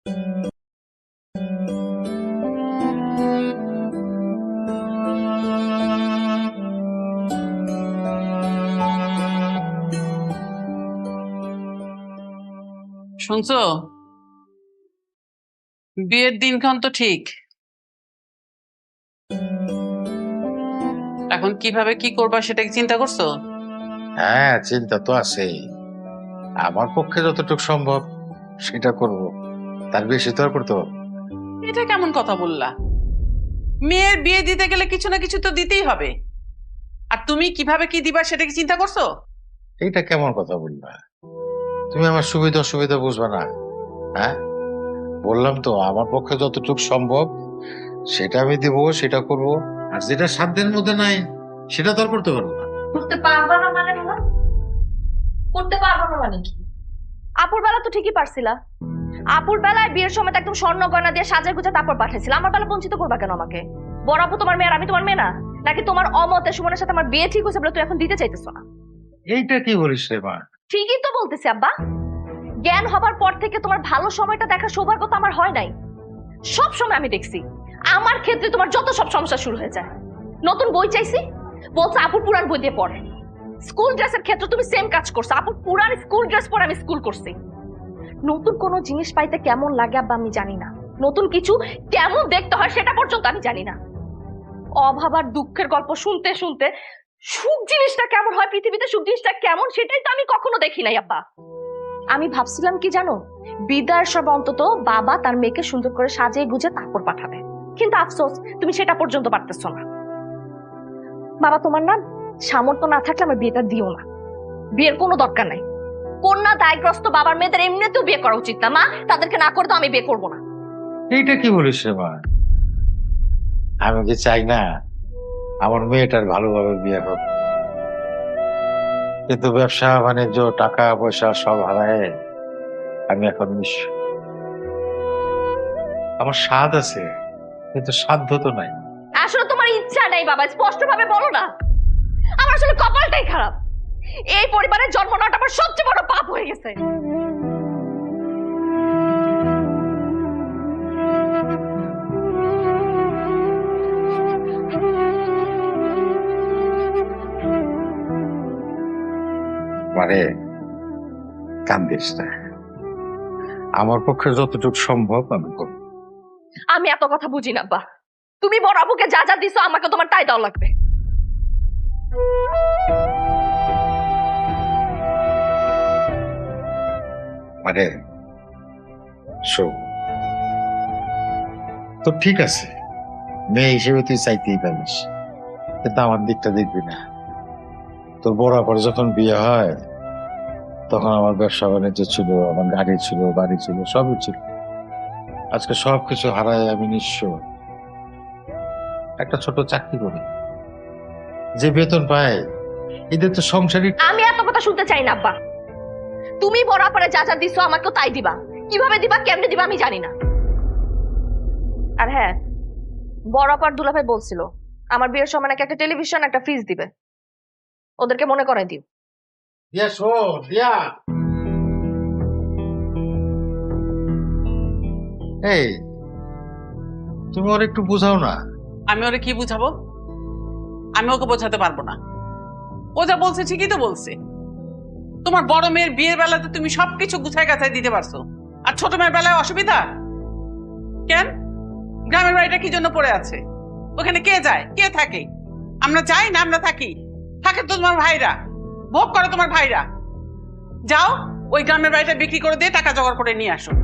শুনছো? বিয়ের দিনক্ষণ তো ঠিক, এখন কিভাবে কি করবা সেটা কি চিন্তা করছো? হ্যাঁ, চিন্তা তো আছেই। আমার পক্ষে যতটুকু সম্ভব সেটা করব, তার বেশি তো আর করতে পারবো না। এটা কেমন কথা বললা? মেয়ের বিয়ে দিতে গেলে কিছু না কিছু তো দিতেই হবে, আর তুমি কিভাবে কি দিবা সেটা কি চিন্তা করছো? এইটা কেমন কথা বললা? তুমি আমার সুবিধা অসুবিধা বুঝবা না? হ্যাঁ, বললাম তো আমার পক্ষে যতটুকু সম্ভব সেটা আমি দেবো, সেটা করব। আর যেটা সাধ্যের মধ্যে নাই সেটা তো আর করতে পারবো না। করতে পারবা না মানে না, করতে পারবা না মানে কি? আপুর বেলা তো ঠিকই পারছিলা। আপুর বেলায় বিয়ের সময় তো একদম স্বর্ণ গয়না দিয়ে সাজায় গুজা তারপর পাঠাইছিল। আমার বেলা বঞ্চিত করবা কেন আমাকে? বড় আপু তোমার মেয়ে আর আমি তোমার মেয়ে না? নাকি তোমার অমতে সুমনের সাথে আমার বিয়ে ঠিক হয়েছে বলে তুই এখন দিতে চাইতেছ না? এইটা কি বলিস রে মা? ঠিকই তো বলতেছি আব্বা। জ্ঞান হবার পর থেকে তোমার ভালো সময়টা দেখার সৌভাগ্য তো আমার হয় নাই। সব সময় আমি দেখছি আমার ক্ষেত্রে তোমার যত সব সমস্যা শুরু হয়ে যায়। নতুন বই চাইছি, বলছে আপুর পুরান বই দিয়ে পড়ে। স্কুল ড্রেসের ক্ষেত্রে তুমি সেম কাজ করছো, আপুর পুরান স্কুল ড্রেস পরে আমি স্কুল করছি। নতুন কোনো জিনিস পাইতে কেমন লাগে আব্বা আমি জানি না, নতুন কিছু কেমন দেখতে হয় সেটা পর্যন্ত আমি জানি না। অভাব আর দুঃখের গল্প শুনতে শুনতে সুখ জিনিসটা কেমন হয়, পৃথিবীতে সুখ জিনিসটা কেমন সেটাই তো আমি কখনো দেখি নাই আব্বা। আমি ভাবছিলাম কি জানো, বিদায়ের সব অন্তত বাবা তার মেয়েকে সুন্দর করে সাজিয়ে গুজে তারপর পাঠাবে, কিন্তু আফসোস তুমি সেটা পর্যন্ত পারতেছো না। বাবা তোমার না সামর্থ্য না থাকলে আমার বিয়েটা দিও না, বিয়ের কোনো দরকার নাই। কন্যা দায়গ্রস্ত বাবার মেয়েদের এমনিতেও বিয়ে করা উচিত না মা, তাদেরকে না করে তো আমি বিয়ে করবো না। এইটা কি বলিস রে মা? আমি কি চাই না আমার মেয়েটার ভালোভাবে বিয়ে হোক? কিন্তু ব্যবসা বাণিজ্য টাকা পয়সা সব হারায় আমি এখন নিঃস্ব। আমার স্বাদ আছে কিন্তু সাধ্য তো নাই। আসলে তোমার ইচ্ছা নেই বাবা, স্পষ্ট ভাবে বলো না। আমার আসলে কপালটাই খারাপ, এই পরিবারের জন্ম নেওয়াটা আমার সবচেয়ে বড় পাপ হয়ে গেছে। মানে কান্দিস না, আমার পক্ষে যতটুকু সম্ভব আমি করব। আমি এত কথা বুঝি না বা, তুমি বড় আপুকে যা যা দিছো আমাকে তোমার তাই দেওয়া লাগবে। মানে শোন, তো ঠিক আছে, মেয়ে হিসেবে তুই চাইতেই পারিস, কিন্তু আমার দিকটা দেখবি না। তোর বড় পর যখন বিয়ে হয় তখন আমার ব্যবসা বাণিজ্য ছিল, আমার গাড়ি ছিল, বাড়ি ছিল, সবই ছিল। আজকে সবকিছু হারায় আমি নিঃস্ব। একটা ছোট চাকরি করি, যে বেতন পায় এদের তো সংসারই। আমি এত কথা শুনতে চাই না আব্বা। তুমি বড় আপারে যা যা দিছো আমাকেও তাই দিবা, কিভাবে দিবা কেমনে দিবা আমি জানি না। আর হ্যাঁ, বড় আপার দুলাভাই বলছিল আমার বিয়ের সময় নাকি একটা টেলিভিশন একটা ফ্রিজ দিবে, ওদেরকে মনে করাই দিও। দিয়া শোন দিয়া, এই তুমি ওর একটু বুঝাও না। আমি ওরে কি বুঝাবো? আমি ওকে বোঝাতে পারবো না। ও যা বলছে ঠিকই তো বলছে। তোমার বড় মেয়ের বিয়ের বেলাতে তুমি সবকিছু গুছায় গাছায় দিতে পারছো, আর ছোট মেয়ের বেলায় অসুবিধা কেন? গ্রামের বাড়িটা কি জন্য পড়ে আছে? ওখানে কে যায় কে থাকে? আমরা যাই না আমরা থাকি? থাকে তো তোমার ভাইরা, ভোগ করো তোমার ভাইরা। যাও ওই গ্রামের বাড়িটা বিক্রি করে দিয়ে টাকা জোগাড় করে নিয়ে আসো।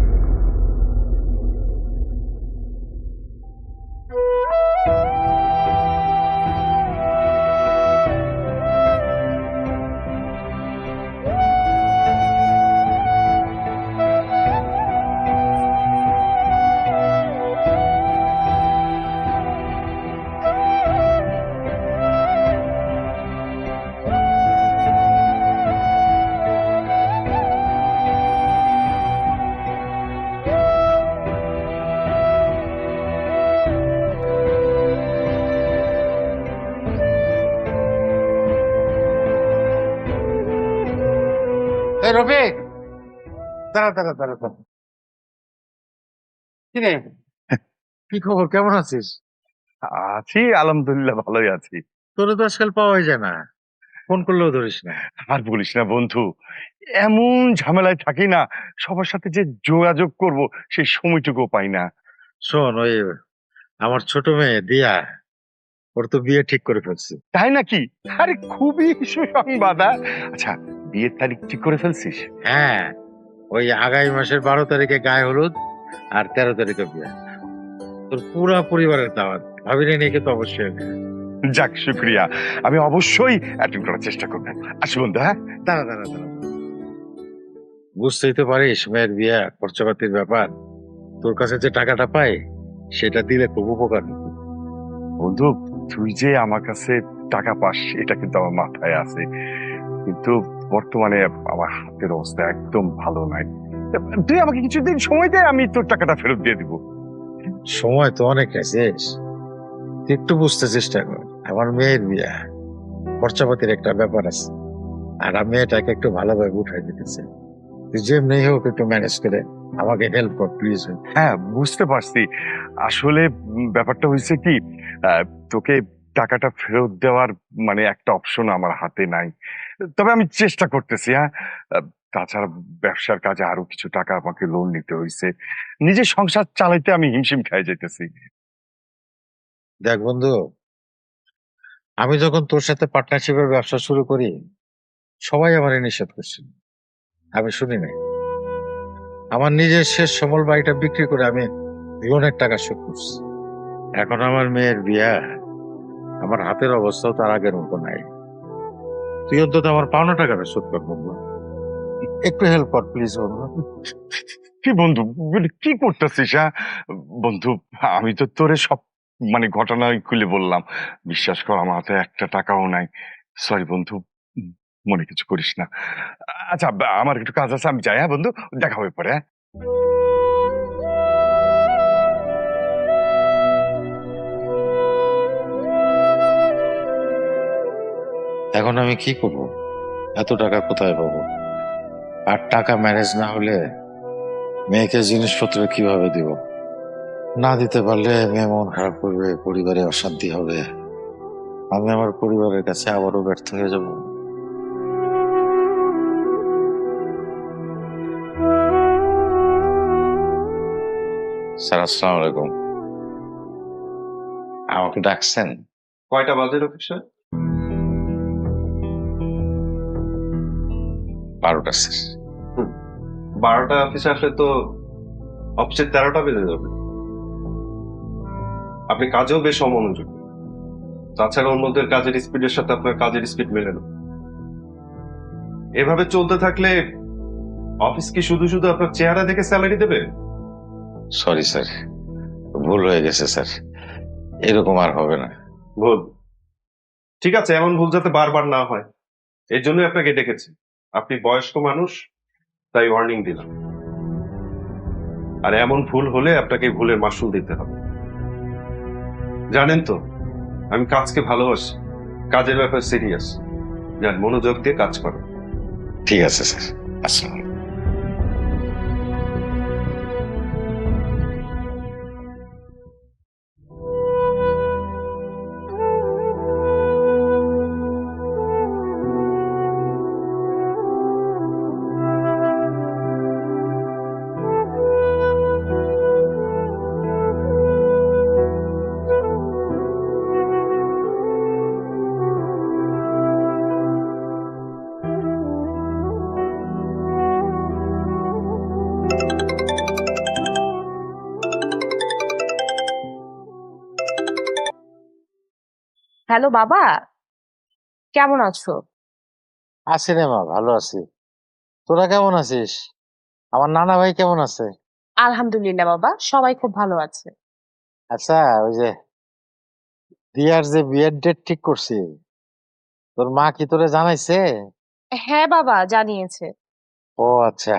এই রফিক, দাঁড়া দাঁড়া দাঁড়া দাঁড়া। কিরে, কি খবর, কেমন আছিস? আছি আলহামদুলিল্লাহ, ভালোই আছি। তোরে তো আজকাল পাওয়াই যায় না, ফোন করলেও ধরিস না। আর বলিস না বন্ধু, এমন ঝামেলায় থাকি না, সবার সাথে যে যোগাযোগ করব সেই সময়টুকু পাই না। শোন, ওই আমার ছোট মেয়ে দিয়া, ওর তো বিয়ে ঠিক করে ফেলছি। তাই নাকি? আরে খুবই সুসংবাদ। আচ্ছা, বিয়ের তারিখ ঠিক করে ফেলছিস? হ্যাঁ, ওই আগামী মাসের 12 তারিখে গায়ে হলুদ, আর 13 তারিখে বিয়ে। তোর পুরা পরিবারের দাওয়াত, ভাবিনি নিয়ে কিন্তু অবশ্যই। যাক, শুক্রিয়া। আমি অবশ্যই অ্যাটেন্ড করার চেষ্টা করবো। আসি বন্ধু, হ্যাঁ? দাঁড়া দাঁড়া দাঁড়া, বুঝতেই তো পারিস মেয়ের বিয়ে খরচাপাতির ব্যাপার। তোর কাছে যে টাকাটা পাই সেটা দিলে খুব উপকার হতো। বন্ধু, তুই যে আমার কাছে টাকা পাস এটা কিন্তু আমার মাথায় আছে, কিন্তু বর্তমানে আমার হাতের অবস্থা একদম ভালো নাই। তুই আমাকে কিছুদিন সময় দে, আমি তোর টাকাটা ফেরত দিয়ে দিব। সময় তো অনেক শেষ, তুই একটু বুঝতে চেষ্টা কর। আমার মেয়ের বিয়ে, খরচাপাতির একটা ব্যাপার আছে, আর আমি এটাকে একটু ভালোভাবে উঠাই দিতেছি। তুই যেমনি হোক একটু ম্যানেজ করে আমাকে হেল্প কর প্লিজ। হ্যাঁ, বুঝতে পারছি। আসলে ব্যাপারটা হয়েছে কি, আহ, তোকে টাকাটা ফেরত দেওয়ার মানে একটা অপশন আমার হাতে নাই, তবে আমি চেষ্টা করতেছি। হ্যাঁ, তাছাড়া ব্যবসার কাজে আরো কিছু টাকা আমাকে লোন নিতে হয়েছে, নিজের সংসার চালাইতে আমি হিমশিম খাই যাইতেছি। দেখ বন্ধু, আমি যখন তোর সাথে পার্টনারশিপের ব্যবসা শুরু করি সবাই আমার নিষেধ করছিল, আমি শুনি নাই। আমার নিজের শেষ সমল বাড়িটা বিক্রি করে আমি লোনের টাকা শোধ করছি। এখন আমার মেয়ের বিয়া, আমার হাতের অবস্থাও তার আগের মতো নাই। তুই অন্তত আমার পাওনা টাকাটা শোধ কর বন্ধু, একটু হেল্প কর প্লিজ বন্ধু। কি বন্ধু, কি করতেছিস? হ্যাঁ বন্ধু, আমি তো তোরে সব মানে ঘটনা খুলে বললাম, বিশ্বাস কর আমার হাতে একটা টাকাও নাই। সরি বন্ধু, মনে কিছু করিস না। আচ্ছা, আমার একটু কাজ আছে, আমি যাই। হ্যাঁ বন্ধু, দেখা হবে পরে। হ্যাঁ, এখন আমি কি করব, এত টাকা কোথায় পাবো? আর টাকা ম্যানেজ না হলে মেয়েকে জিনিসপত্র কিভাবে দিব? না দিতে পারলে মেয়ে মন খারাপ করবে, পরিবারে অশান্তি হবে, আমি আমার পরিবারের কাছে আবারও ব্যর্থ হয়ে যাব। স্যার, আসসালামু আলাইকুম। আমাকে ডাকছেন? কয়টা বাজে অফিসে? 12টা স্যার। 12টা অফিসে আসলে তো অফিসে 13টা বেজে যাবে। আপনি কাজেও বেশ অমনোযোগী, তাছাড়া অন্যদের কাজের স্পিডের সাথে আপনার কাজের স্পিড মেলে না। এভাবে চলতে থাকলে অফিস কি শুধু শুধু আপনার চেহারা দেখে স্যালারি দেবে? সরি স্যার, ভুল হয়ে গেছে স্যার, এরকম আর হবে না। ভুল? ঠিক আছে, এমন ভুল যাতে বারবার না হয় এর জন্যই আপনাকে ডেকেছি। আপনি বয়স্ক মানুষ, তাই ওয়ার্নিং দিলাম। আর এমন ভুল হলে আপনাকে ভুলের মাসুল দিতে হবে। জানেন তো, আমি কাজকে ভালোবাসি, কাজের ব্যাপার সিরিয়াস। যান, মনোযোগ দিয়ে কাজ করো। ঠিক আছে স্যার, আসসালাম। হ্যালো বাবা, কেমন আছো? আছি রে মা, ভালো আছি। তোরা কেমন আছিস? আমার নানা ভাই কেমন আছে? আলহামদুলিল্লাহ বাবা, সবাই খুব ভালো আছে। আচ্ছা, ওই যে দিয়ার যে বিয়ের ডেট ঠিক করছি, তোর মা কি তোরে জানাইছে? হ্যাঁ বাবা, জানিয়েছে। ও আচ্ছা,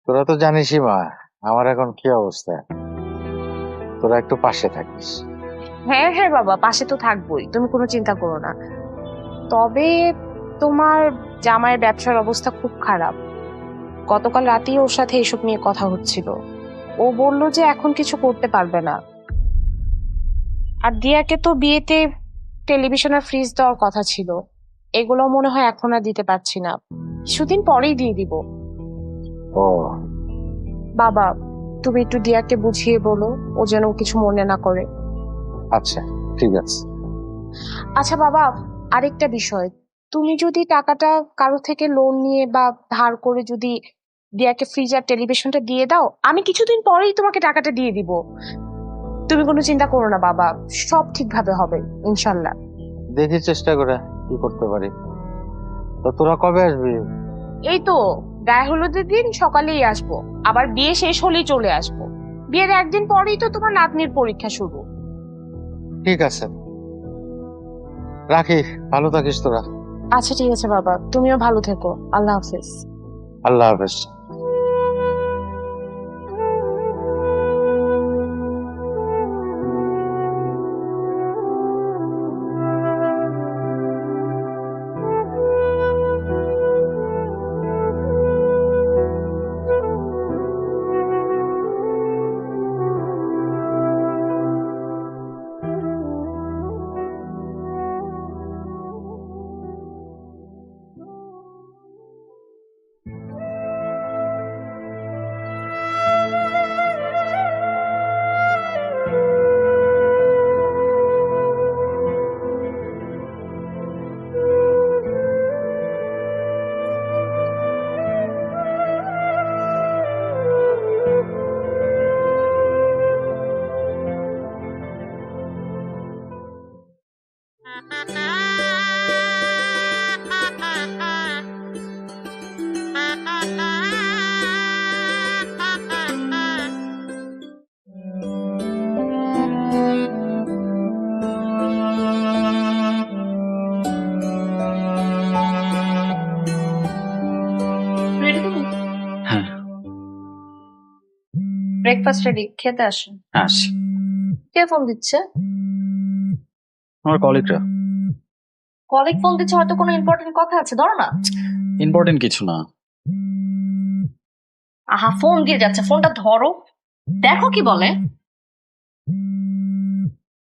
তোরা তো জানিসই মা আমার এখন কি অবস্থা, তোরা একটু পাশে থাকিস। হ্যাঁ হ্যাঁ বাবা, পাশে তো থাকবোই, তুমি কোনো চিন্তা করো না। তবে তোমার জামাইয়ের ব্যবসার অবস্থা খুব খারাপ। গতকাল রাতেই ওর সাথে এসব নিয়ে কথা হচ্ছিল। ও বলল যে এখন কিছু করতে পারবে না। আর দিয়াকে তো বিয়েতে টেলিভিশন আর ফ্রিজ দেওয়ার কথা ছিল, এগুলো মনে হয় এখন আর দিতে পারছি না, কিছুদিন পরেই দিয়ে দিব। ও বাবা, তুমি একটু দিয়াকে বুঝিয়ে বলো, ও যেন কিছু মনে না করে। আচ্ছা ঠিক আছে। আচ্ছা বাবা, আরেকটা বিষয়, তুমি যদি টাকাটা কারো থেকে লোন নিয়ে বা ধার করে যদি দিয়াকে ফ্রিজ আর টেলিভিশনটা দিয়ে দাও, আমি কিছুদিন পরেই তোমাকে টাকাটা দিয়ে দিব। তুমি কোনো চিন্তা করো না বাবা, সব ঠিকভাবে হবে ইনশাল্লাহ। দেখি চেষ্টা করে কি করতে পারি। তো তোরা কবে আসবি? এই তো গায়ে হলুদের দিন সকালেই আসবো, আবার বিয়ে শেষ হলেই চলে আসবো। বিয়ের একদিন পরেই তো তোমার নাতনির পরীক্ষা শুরু। ঠিক আছে, রাখি, ভালো থাকিস তোরা। আচ্ছা ঠিক আছে বাবা, তুমিও ভালো থেকো, আল্লাহ হাফেজ। আল্লাহ হাফেজ। হ্যাঁ ব্রেকফাস্ট রেডি, খেতে আসুন। আসি। কে ফোন দিচ্ছে? আমার কলিগরা। কলিগ ফোন দিচ্ছে, হয়তো কোনো ইম্পর্টেন্ট কথা আছে, ধরো না। ইম্পর্টেন্ট কিছু না। আহা, ফোন দিয়ে যাচ্ছে, ফোনটা ধরো, দেখো কি বলে।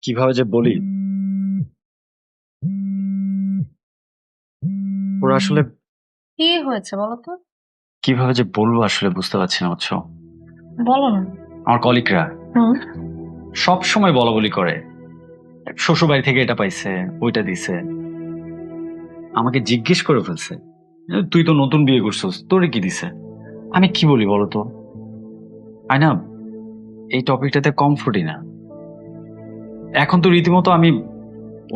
কিভাবে যে বলি, ওরা আসলে কি হয়েছে বলো তো? কিভাবে যে বলবো আসলে বুঝতে পারছি না, বুঝছো? বলো না। আমার কলিগরা সব সময় বলা বলি করে, শ্বশুর বাড়ি থেকে এটা পাইছে, ওইটা দিছে। আমাকে জিজ্ঞেস করে ফেলছে, তুই তো নতুন বিয়ে করছিস, তোরে কি দিছে? আমি কি বলি বলো তো? না, এই টপিকটাতে কমফোর্টই না। এখন তো রীতিমতো আমি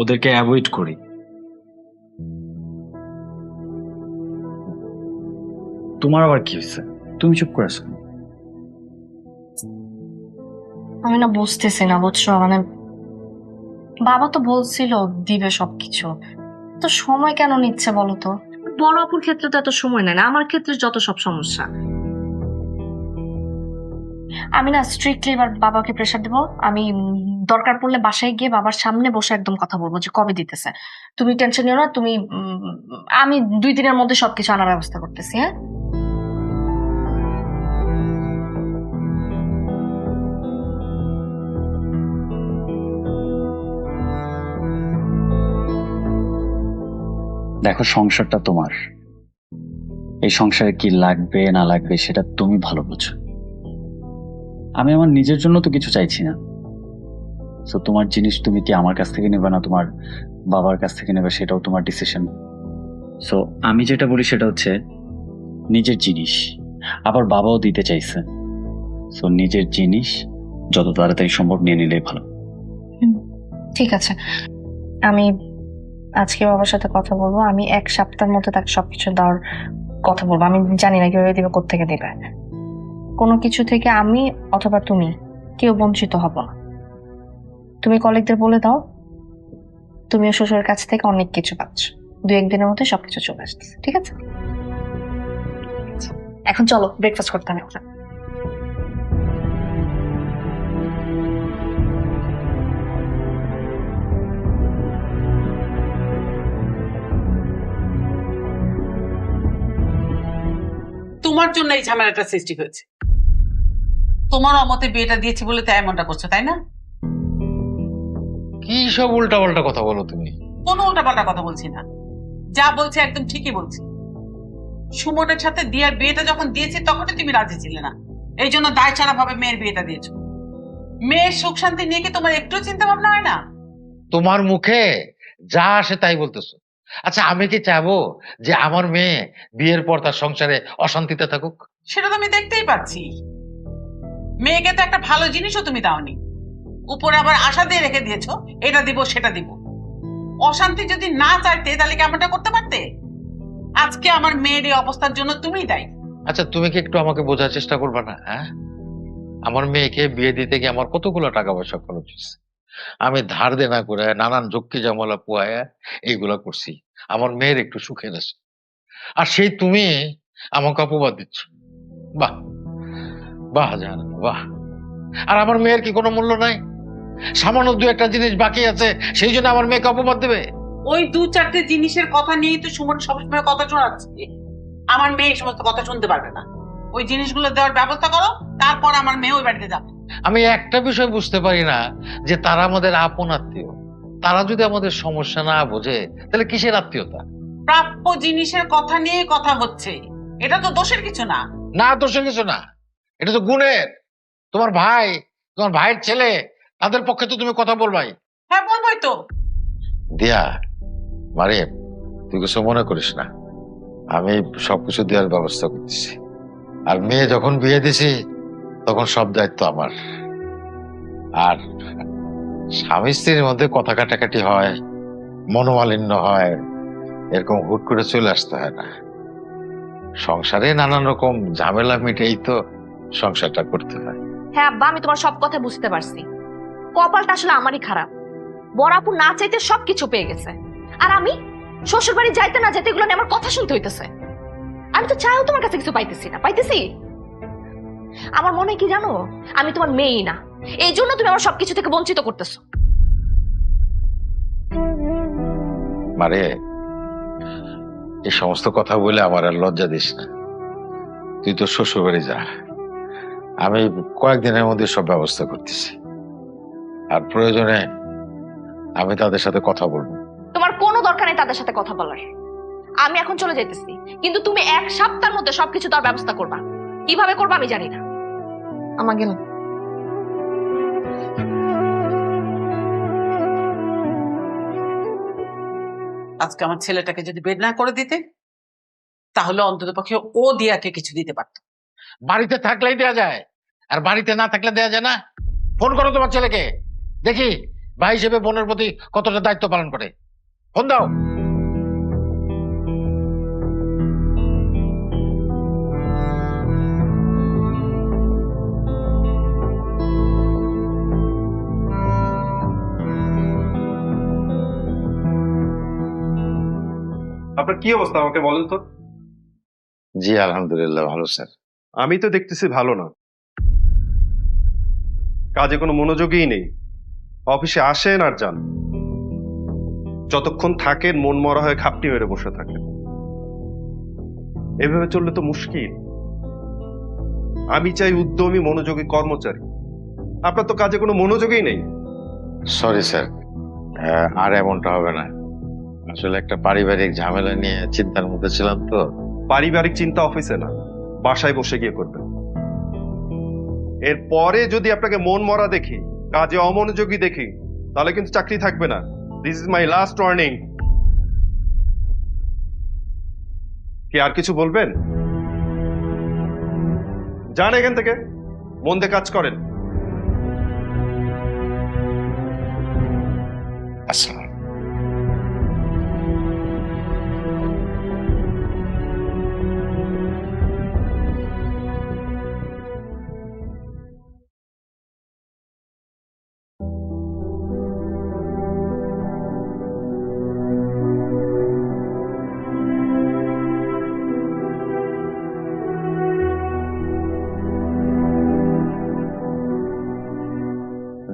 ওদেরকে অ্যাভয়েড করি। তোমার আবার কি হয়েছে? তুমি চুপ করে আছো। আমি না বুঝতেছি না, বুঝছো, মানে বাবা তো বলছিল দিবে সবকিছু, তো সময় কেন নিচ্ছে বলো তো? বড় আপুর ক্ষেত্রে তো এত সময় নেয় না, আমার ক্ষেত্রে যত সব সমস্যা। আমি না স্ট্রিক্টলি এবার বাবাকে প্রেশার দেবো। আমি দরকার পড়লে বাসায় গিয়ে বাবার সামনে বসে একদম কথা বলবো যে কবে দিতেছে। তুমি টেনশন নিও না, তুমি আমি 2 দিনের মধ্যে সবকিছু আনার ব্যবস্থা করতেছি। হ্যাঁ, দেখো, সংসারটা তোমার। এই সংসারে কি লাগবে না লাগবে সেটা তুমি ভালো বুঝো। আমি আমার নিজের জন্য তো কিছু চাইছি না। তো তোমার জিনিস তুমি কি আমার কাছ থেকে নেবে না তোমার বাবার কাছ থেকে নেবে, সেটাও তোমার ডিসিশন। সো আমি যেটা বলি সেটা হচ্ছে নিজের জিনিস, আবার বাবাও দিতে চাইছে। সো নিজের জিনিস যত তাড়াতাড়ি সম্ভব নিয়ে নিলেই ভালো। ঠিক আছে, আমি আজকে বাবার সাথে কথা বলবো। আমি 1 সপ্তাহের মধ্যে তাকে সবকিছু দেওয়ার কথা বলবো। আমি জানি না কিভাবে দিবে, কোত্থেকে দিবে। কোনো কিছু থেকে আমি অথবা তুমি কেউ বঞ্চিত হব না। তুমি কলিগদের বলে দাও তুমিও শ্বশুরের কাছ থেকে অনেক কিছু পাচ্ছ, 2-1 দিনের মধ্যে সবকিছু চলে আসছে। ঠিক আছে, এখন চলো ব্রেকফাস্ট করতে হবে। তোমার জন্য এই ঝামেলাটা সৃষ্টি হয়েছে। তোমার অমতে বিয়েটা দিয়েছি বলে তাই এমনটা করছো, তাই না? কি সব উল্টা পাল্টা কথা বলো তুমি? কোনো উল্টাপাল্টা কথা বলছি না, যা বলছি একদম ঠিকই বলছি। সুমনের সাথে দিয়ার বিয়েটা যখন দিয়েছি তখনই তুমি রাজি ছিলে না, এই জন্য দায় ছাড়া ভাবে মেয়ের বিয়েটা দিয়েছো। মেয়ের সুখ শান্তি নিয়ে কি তোমার একটু চিন্তা ভাবনা হয় না? তোমার মুখে যা আসে তাই বলতেছো। আচ্ছা, আমি কি চাবো যে আমার মেয়ে বিয়ের পর তার সংসারে অশান্তিতে থাকুক? সেটা তো আমি দেখতেই পাচ্ছি। মেয়েকে তো একটা ভালো জিনিসও তুমি দাওনি, উপরে আবার আশা দিয়ে রেখে দিয়েছো এটা দিব সেটা দিব। অশান্তি যদি না চাইতে তাহলে কি এমনটা করতে পারতে? আজকে আমার মেয়ের এই অবস্থার জন্য তুমিই দায়ী। আচ্ছা, তুমি কি একটু আমাকে বোঝার চেষ্টা করবে না? হ্যাঁ, আমার মেয়েকে বিয়ে দিতে গিয়ে আমার কতগুলো টাকা পয়সা খরচ হয়েছে। আমি ধার দেনা করে নানান ঝক্কি জামালা পোয়ায় এইগুলা করছি আমার মেয়ের একটু সুখের আছে। আর সেই তুমি আমাকে অপবাদ দিচ্ছ। বাহ, বাহ জান, বাহ। আর আমার মেয়ের কি কোনো মূল্য নাই? সামান্য দু একটা জিনিস বাকি আছে, সেই জন্য আমার মেয়েকে অপবাদ দেবে? ওই দু চারটে জিনিসের কথা নিয়েই তো সুমন সবসময় কথা শোনাচ্ছে। আমার মেয়ে এই সমস্ত কথা শুনতে পারবে না। ওই জিনিসগুলো দেওয়ার ব্যবস্থা করো, তারপর আমার মেয়ে ওই বাড়িতে যাবে। আমি একটা বিষয় বুঝতে পারি না, যে তারা আমাদের আপন আত্মীয়, তারা যদি আমাদের সমস্যা না বোঝে তাহলে কিসের আত্মীয়তা? প্রাপ্য জিনিসের কথা নিয়ে কথা হচ্ছে, এটা তো দোষের কিছু না। না, দোষের কিছু না, এটা তো গুণের। তোমার ভাই, তোমার ভাইয়ের ছেলে, তাদের পক্ষে তো তুমি কথা বলবাই। হ্যাঁ, বলবোই তো। দিয়া, মারে, তুই কিছু মনে করিস না, আমি সবকিছু দেওয়ার ব্যবস্থা করতেছি। আর মেয়ে যখন বিয়ে দিছি তখন সব দায়িত্ব আমার। আর স্বামী স্ত্রীর মধ্যে কথা কাটাকাটি হয়, মনোমালিন্য হয়, এরকম হুট করে চলে আসতে হয় না। সংসারে নানান রকম ঝামেলা মিটেই তো সংসারটা করতে হয়। হ্যাঁ আব্বা, আমি তোমার সব কথা বুঝতে পারছি। কপালটা আসলে আমারই খারাপ। বড় আপু না চাইতে সবকিছু পেয়ে গেছে, আর আমি শ্বশুর বাড়ি যাইতে না যেতে এগুলো নিয়ে আমার কথা শুনতে হইতেছে। আমি তো চাইও তোমার কাছে কিছু পাইতেছি না। পাইতেছি? আমার মনে হয় কি জানো, আমি তোমার মেয়েই না, এই জন্য তুমি আমার সবকিছু থেকে বঞ্চিত করতেছো। মারে, এই সমস্ত কথা বলে আমার আর লজ্জা দিস না। তুই তো শ্বশুর বাড়ি যা, আমি কয়েকদিনের মধ্যে সব ব্যবস্থা করতেছি। আর প্রয়োজনে আমি তাদের সাথে কথা বলবো। তোমার কোনো দরকার নেই তাদের সাথে কথা বলার। আমি এখন চলে যাইতেছি, কিন্তু তুমি এক সপ্তাহের মধ্যে সবকিছু তার ব্যবস্থা করবা। কিভাবে করবা আমি জানি না। আমার গেলাম। আজকে আমার ছেলেটাকে যদি বের না করে দিতে, তাহলে অন্তত পক্ষে ও দিয়াকে কিছু দিতে পারত। বাড়িতে থাকলেই দেয়া যায়, আর বাড়িতে না থাকলে দেয়া যায় না? ফোন করো তোমার ছেলেকে, দেখি ভাই হিসেবে বোনের প্রতি কতটা দায়িত্ব পালন করে। ফোন দাও। আপনার কি অবস্থা আমাকে বলেন তো? জি আলহামদুলিল্লাহ, ভালো স্যার। আমি তো দেখতেছি ভালো না, কাজে কোনো মনোযোগই নেই। অফিসে আসেন আর যান, যতক্ষণ থাকেন মন মরা হয়ে খাপটি মেরে বসে থাকেন। এভাবে চললে তো মুশকিল। আমি চাই উদ্যমী মনোযোগী কর্মচারী, আপনার তো কাজে কোনো মনোযোগই নেই। সরি স্যার, আর এমনটা হবে না। আসলে একটা পারিবারিক ঝামেলা নিয়ে চিন্তার মধ্যে ছিলাম তো। পারিবারিক চিন্তা অফিসে না, বাসায় বসে গিয়ে করবেন। এরপরে যদি আপনাকে মন মরা দেখি, কাজে অমনোযোগী দেখি, তাহলে কিন্তু চাকরি থাকবে না। This is my last warning. কি আর কিছু বলবেন? যান এখান থেকে, মন দিয়ে কাজ করেন। আচ্ছা,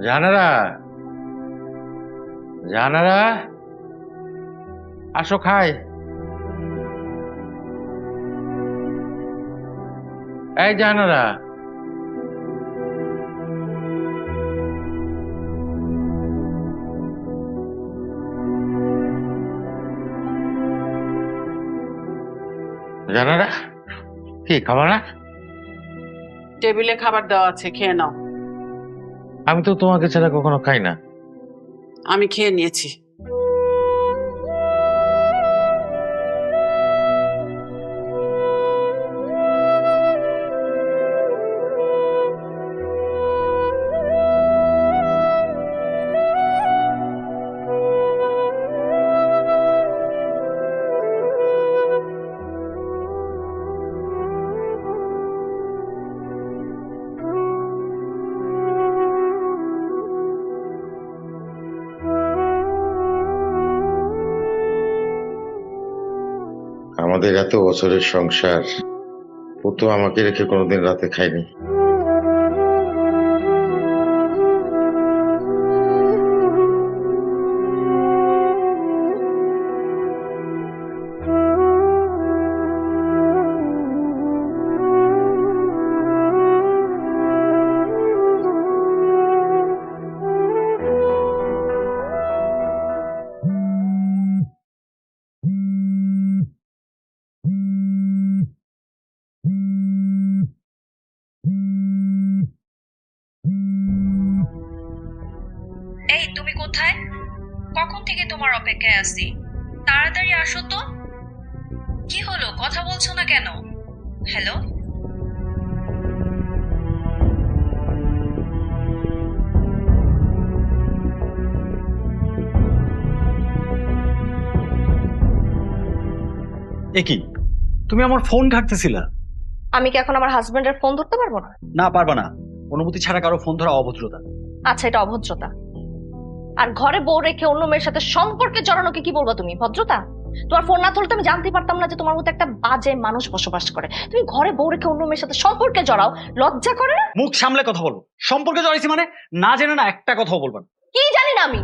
জানারা, জানারা, আসো খাই। এই জানারা, জানো না কি খাবার না? টেবিলে খাবার দেওয়া আছে, খেয়ে নাও। আমি তো তোমাকে ছাড়া কখনো খাই না। আমি খেয়ে নিয়েছি। আমাদের এত বছরের সংসার, ও তো আমাকে রেখে কোনোদিন রাতে খায়নি। এই তুমি কোথায়? কখন থেকে তোমার অপেক্ষায় আছি, তাড়াতাড়ি আসো তো। কি হলো, কথা বলছো না কেন? হ্যালো? কি তুমি আমার ফোন ঘাটতেছিলা? আমি কি এখন আমার হাজবেন্ডের ফোন ধরতে পারবো না? না, পারবা না। অনুমতি ছাড়া কারো ফোন ধরা অভদ্রতা। আচ্ছা, এটা অভদ্রতা। আর ঘরে বউ রেখে অন্য মেয়ের সাথে সম্পর্কে জড়ানোকে কি বলবা তুমি? ভদ্রতা? তোমার ফোন না ধরলে তো আমি জানতে পারতাম না যে তোমার মতো একটা বাজে মানুষ বসবাস করে। তুমি ঘরে বউ রেখে অন্য মেয়ের সাথে সম্পর্কে জড়াও, লজ্জা করে না? মুখ সামলে কথা বলো। সম্পর্কে জড়াইছি মানে না জেনে না একটা কথাও বলবা না। কি জানি না আমি?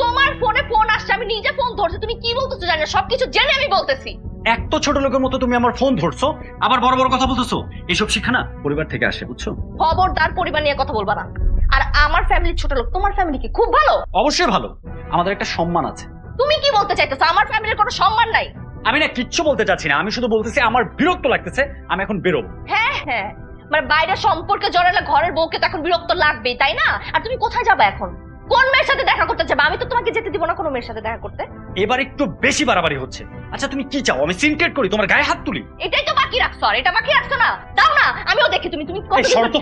তোমার ফোনে ফোন আসছে, আমি নিজে ফোন ধরছি, তুমি কি বলতেছো জানি না, সবকিছু জেনে আমি বলতেছি। এক তো ছোট লোকের মতো তুমি আমার ফোন ধরছো, আবার বড় বড় কথা বলতেছো। এইসব শিক্ষা না পরিবার থেকে আসে, বুঝছো? খবরদার পরিবার নিয়ে কথা বলবা না। আর আমার ফ্যামিলি ছোট লোক, তোমার ফ্যামিলি কি খুব ভালো? অবশ্যই ভালো, আমাদের একটা সম্মান আছে। তুমি কি বলতে চাইতেছো আমার ফ্যামিলির কোনো সম্মান নাই? আমি না কিচ্ছু বলতে চাচ্ছি না, আমি শুধু বলতেছি আমার বিরক্ত লাগতেছে, আমি এখন বেরোবো। হ্যাঁ হ্যাঁ, মানে বাইরে সম্পর্কে জড়ালে ঘরের বউকে তো এখন বিরক্ত লাগবেই, তাই না? আর তুমি কোথায় যাবে এখন? কোন মেয়ের সাথে দেখা করতে যাবে? আমি তো তোমাকে যেতে দিব না কোনো মেয়ের সাথে দেখা করতে। এবার একটু বেশি বাড়াবাড়ি হচ্ছে। আচ্ছা তুমি কি চাও, আমি সিনক্রেট করি, তোমার গায়ে হাত তুলি? এটাই তো বাকি রাখছো, আর এটা বাকি রাখছো না? দাও না, আমিও দেখি তুমি তুমি কত এই শর্ত।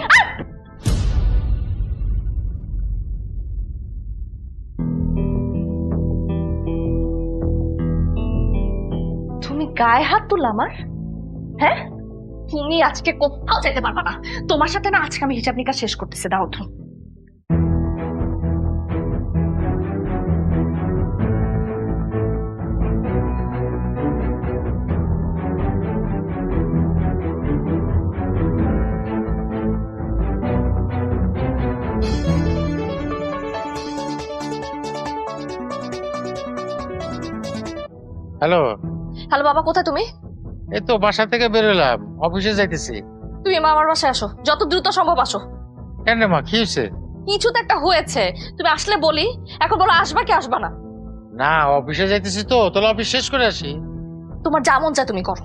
তুমি গায়ে হাত তুললা আমার? হ্যাঁ, তুমি আজকে কোথাও যেতে পারবা না। তোমার সাথে না আজকে আমি হিসাব নিকাশ শেষ করতেছি। দাও তো। হ্যালো। হ্যালো বাবা, কোথায় তুমি? এই তো বাসা থেকে বেরোলাম, অফিসে যাইতেছি। তুমি মা আমার বাসায় আসো, যত দ্রুত সম্ভব আসো। কেন রে মা, কি হয়েছে? কিছু তো একটা হয়েছে, তুমি আসলে বলি। এখন বলো আসবা কি আসবা না? না, অফিসে যাইতেছি তো, তাহলে অফিস শেষ করে আসি। তোমার যা মন চায় তুমি করো।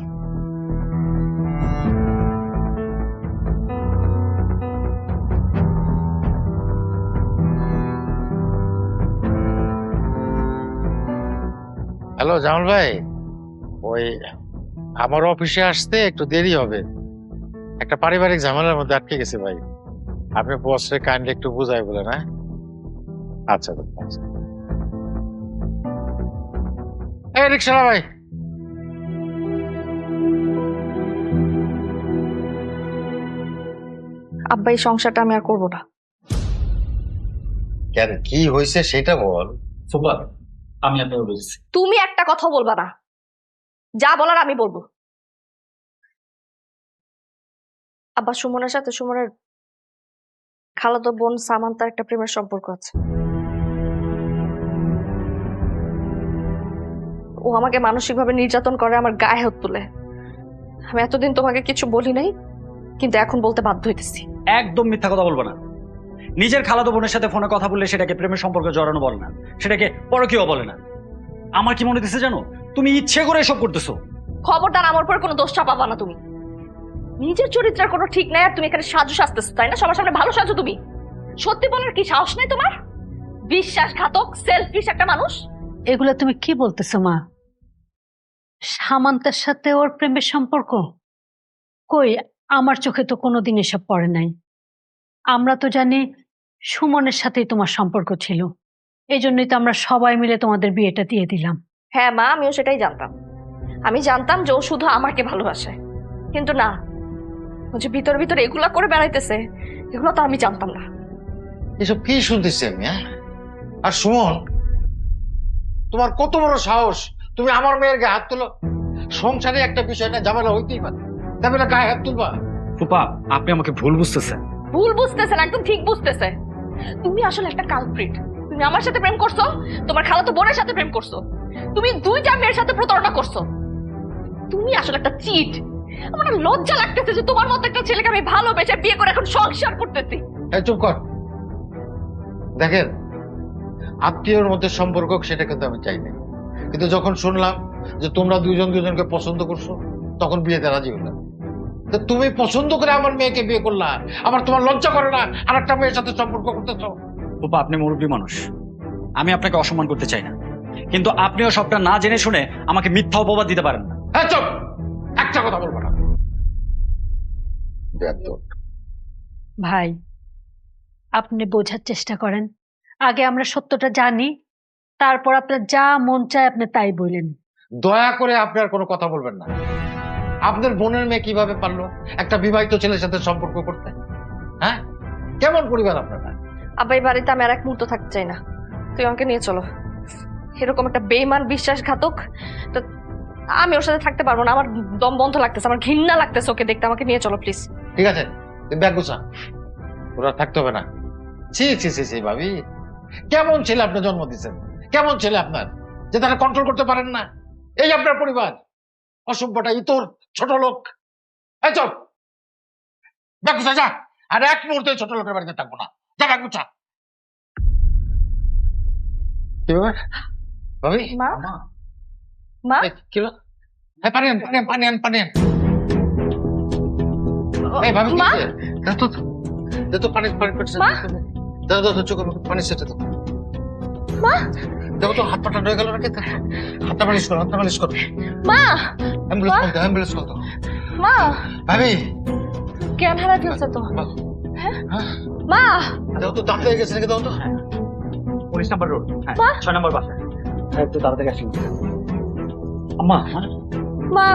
হ্যালো জামাল ভাই, ওই আমার অফিসে আসতে একটু দেরি হবে, একটা পারিবারিক ঝামেলার মধ্যে আটকে গেছে ভাই। আপনি বসরে কাইন্ডলি একটু বুঝাই বলেন। হ্যাঁ আচ্ছা আচ্ছা। এই রিকশালা ভাই, আব্বা, এই সংসারটা আমি আর করবো না। কেন, কি হয়েছে সেটা বল। সুপার, আমি আপনাকে বলছি। তুমি একটা কথা বলবা না, যা বলার আমি বলবো। আব্বা, সুমনের সাথে সুমনের খালাতো বোন সামান্তার একটা প্রেমের সম্পর্ক আছে। ও আমাকে মানসিকভাবে নির্যাতন করে, আমার গায়ে হাত তুলে। আমি এতদিন তোমাকে কিছু বলি নাই, কিন্তু এখন বলতে বাধ্য হইতেছি। একদম মিথ্যা কথা বলবো না। নিজের খালাতো বোনের সাথে ফোনে কথা বললে সেটাকে প্রেমের সম্পর্কে জড়ানো বলে না, সেটাকে পরকীয় বলে না। আমার কি মনে হচ্ছে জানো, তুমি ইচ্ছে করে এসব করতেছো। খবরদার আমার উপর কোনো দোষ চাপাবা না তুমি। নিজের চরিত্রের কোনো ঠিক নাই আর তুমি এখানে সাজু সাজতেছো, তাই না? সবার সামনে ভালো সাজো তুমি। সত্যি বলার কি সাহস নেই তোমার? বিশ্বাসঘাতক সেলফিশ একটা মানুষ। এগুলো তুমি কি বলতেছো মা? সামান্তের সাথে ওর প্রেমের সম্পর্ক? কই, আমার চোখে তো কোনোদিন এসব পড়ে নাই। আমরা তো জানি সুমনের সাথেই তোমার সম্পর্ক ছিল, এই জন্যই তো আমরা সবাই মিলে তোমাদের বিয়েটা দিয়ে দিলাম। হ্যাঁ মা, আমিও সেটাই জানতাম। আমি জানতাম যে ও শুধু আমাকে ভালোবাসে, কিন্তু না, ও যে ভিতরে ভিতরে এগুলা করে বেড়াইতেছে, এগুলো তো আমি জানতাম না। এসব কি শুনতেছি আমি? আর সুমন, তোমার কত বড় সাহস, তুমি আমার মেয়ের গায়ে হাত তুলো? সংসারে একটা বিষয় না, ঝামেলা হইতেই পারে, তবে না গায়ে হাত তুলবা? ফুপা, আপনি আমাকে ভুল বুঝতেছেন। ভুল বুঝতেছে না, একদম ঠিক বুঝতেছে। তুমি আসলে একটা কালপ্রিট। তুমি আমার সাথে প্রেম করছো, তোমার খালাতো বোনের সাথে প্রেম করছো, তুমি দুইটা মেয়ের সাথে প্রতারণা করছো। তুমি আসলে একটা চিট। আমার না লজ্জা লাগতেছে যে তোমার মতো একটা ছেলেকে আমি ভালোবেসে বিয়ে করে এখন সংসার করতেছি। এই চুপ কর। দেখেন, আত্মীয়র মধ্যে সম্পর্ক সেটা কিন্তু আমি চাই না, কিন্তু যখন শুনলাম যে তোমরা দুজন দুজনকে পছন্দ করছো, তখন বিয়েতে রাজি হলাম। তো তুমি পছন্দ করে আমার মেয়েকে বিয়ে করলা, আবার তোমার লজ্জা করে না আর একটা মেয়ের সাথে সম্পর্ক করতেছো? ফুপা, আপনি মুরব্বী মানুষ, আমি আপনাকে অসম্মান করতে চাই না, কিন্তু আপনিও সবটা না জেনে শুনে আমাকে মিথ্যা অপবাদ দিতে পারেন না। হ্যাঁ চুপ, একটা কথা বলবো না। ভাই, আপনি বোঝার চেষ্টা করেন। আগে আমরা সত্যটা জানি, তারপর আপনার যা মন চায় আপনি তাই বলেন। দয়া করে আপনি আর কোনো কথা বলবেন না। আপনার বোনের মেয়ে কিভাবে পারলো একটা বিবাহিত ছেলের সাথে সম্পর্ক করতে? হ্যাঁ, কেমন পরিবার আপনারা? আব্বা, এই বাড়িতে আমি আর এক মুহূর্ত থাকতে চাই না। তুই আমাকে নিয়ে চলো। এরকম একটা বেইমান বিশ্বাসঘাতক, তো আমি ওর সাথে থাকতে পারবো না। আমার দম বন্ধ লাগতেছে, আমার ঘৃণা লাগতেছে ওকে দেখতে। আমাকে নিয়ে চলো প্লিজ। ঠিক আছে, তুমি ব্যাগ গুছা, ওরা থাকতে হবে না। ছি ছি ছি ছি, ভাবি, কেমন ছেলে আপনি জন্ম দিচ্ছেন? কেমন ছেলে আপনার যে তারা কন্ট্রোল করতে পারেন না? এই আপনার পরিবার? অসভ্যটা ইতর, ছোট লোক। এই চল, ব্যাগ গুছা যা। আর এক মুহূর্তে ছোট লোকের বাড়িতে থাকবো না, যা ব্যাগ গুছা। কি ব্যাপার ভাবি? মা, মা, এই, কি হলো? এই, পানি আন, পানি আন, পানি আন, পানি আন। এই ভাবি, কি মা? হয়েছে? দাও তো, দাও তো, পানি পানি পড়ছে। মা? দাও দাও, চোখে মুখে পানি সেটা দাও। মা, দেখো তো, হাত পাটা রয়ে গেল নাকি? হাতটা মালিশ করো, হাতটা মালিশ করো। মা, অ্যাম্বুলেন্স কল দাও, অ্যাম্বুলেন্স কল দাও। মা, ভাবি, জ্ঞান হারাই ফেলছে তো। হ্যাঁ, মা, দাও তো, দাঁত হয়ে গেছে নাকি? দাও তো। 19 নম্বর রোড, হ্যাঁ, মা? 6 নম্বর বাসা। হ্যাঁ, একটু তাড়াতাড়ি আসুন। আম্মা, মা।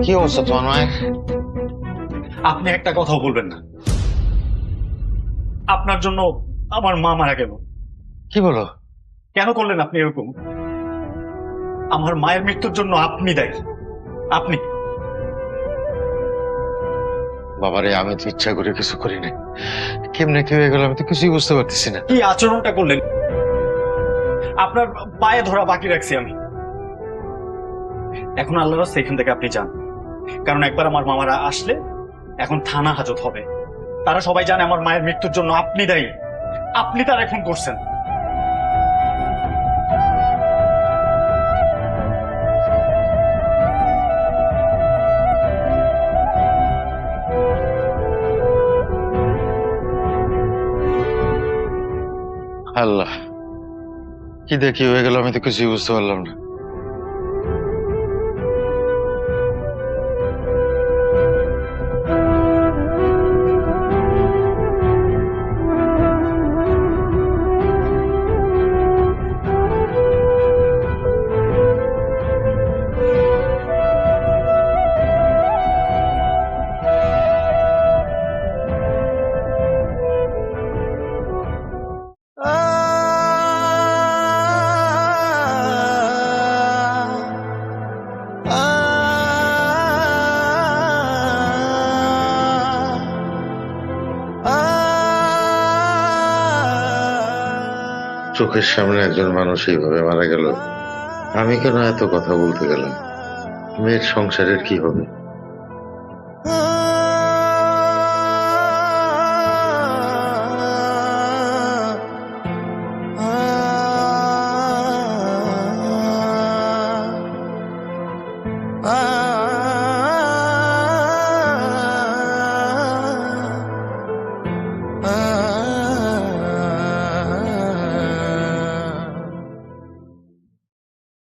কি অবস্থা তোমার মায়ের? আপনি একটা কথাও বলবেন না। আপনার জন্য আমার মা মারা গেল। কি বলো? কেন করলেন আপনি এরকম? আমার মায়ের মৃত্যুর জন্য আপনি দায়ী। আপনি। বাবারে, আমি তো ইচ্ছা করে কিছু করি না। কেমনে কি হয়ে গেল আমি তো কিছুই বুঝতে পারতেছি না। কি আচরণটা করলেন? আপনার পায়ে ধরা বাকি রাখছি আমি। এখন আল্লাহর রাস্তায় এখান থেকে আপনি যান, কারণ একবার আমার মামারা আসলে এখন থানা হাজত হবে। তারা সবাই জানে আমার মায়ের মৃত্যুর জন্য আপনি দায়ী। আপনি তার এখন করছেন। আল্লাহ, কি দেখি হয়ে গেল আমি তো কিছুই বুঝতে পারলাম না। চোখের সামনে একজন মানুষ এইভাবে মারা গেল, আমি কেন এত কথা বলতে গেলাম? মেয়ের সংসারের কি হবে?